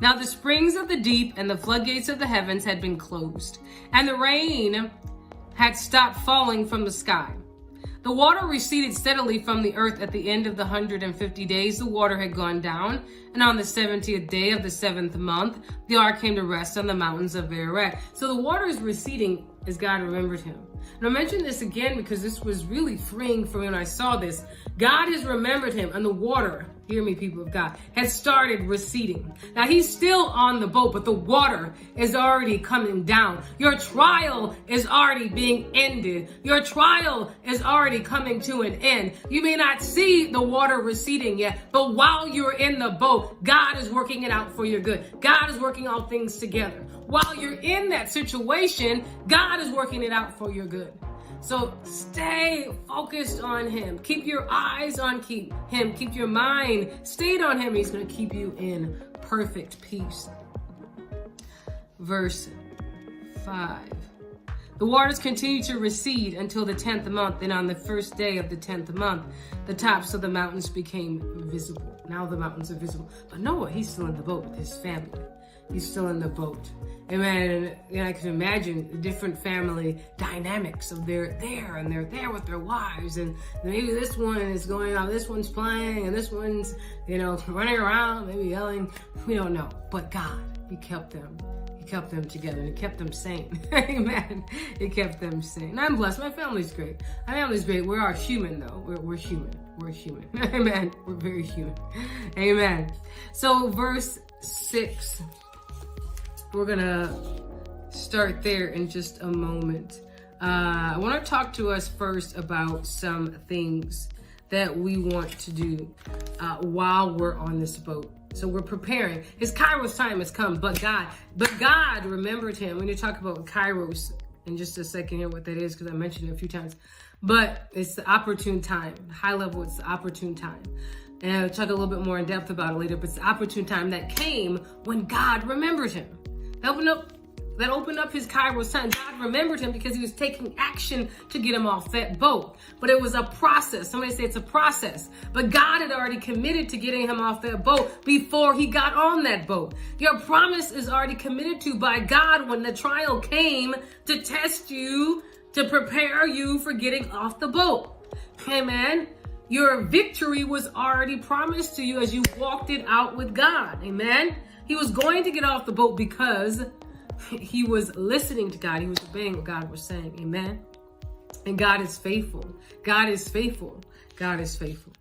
Now the springs of the deep and the floodgates of the heavens had been closed, and the rain had stopped falling from the sky. The water receded steadily from the earth. At the end of the 150 days, the water had gone down, and on the 70th day of the 7th month, the ark came to rest on the mountains of Ararat. So the water is receding as God remembered him. And I mention this again because this was really freeing for me when I saw this. God has remembered him, and the water, hear me, people of God, has started receding. Now he's still on the boat, but the water is already coming down. Your trial is already being ended. Your trial is already coming to an end. You may not see the water receding yet, but while you're in the boat, God is working it out for your good. God is working all things together. While you're in that situation, God is working it out for your good. So stay focused on him. Keep your eyes on him. Keep your mind stayed on him. He's going to keep you in perfect peace. Verse 5. The waters continued to recede until the 10th month, and on the first day of the 10th month, the tops of the mountains became visible. Now the mountains are visible. But Noah, he's still in the boat with his family. He's still in the boat. Amen. And I can imagine the different family dynamics of they're there and they're there with their wives, and maybe this one is going on, this one's playing, and this one's, running around, maybe yelling. We don't know. But God, he kept them. He kept them together, and he kept them sane. Amen. He kept them sane. And I'm blessed. My family's great. My family's great. We are human, though. We're human. We're human. Amen. We're very human. Amen. So verse 6. We're going to start there in just a moment. I want to talk to us first about some things that we want to do while we're on this boat. So we're preparing. His Kairos time has come, but God remembered him. We're going to talk about Kairos in just a second here, what that is, because I mentioned it a few times. But it's the opportune time. High level, it's the opportune time. And I'll talk a little bit more in depth about it later, but it's the opportune time that came when God remembered him. That opened up his Kairos time. God remembered him because he was taking action to get him off that boat. But it was a process. Somebody say it's a process. But God had already committed to getting him off that boat before he got on that boat. Your promise is already committed to by God when the trial came to test you, to prepare you for getting off the boat. Amen. Your victory was already promised to you as you walked it out with God. Amen. He was going to get off the boat because he was listening to God. He was obeying what God was saying. Amen. And God is faithful. God is faithful. God is faithful.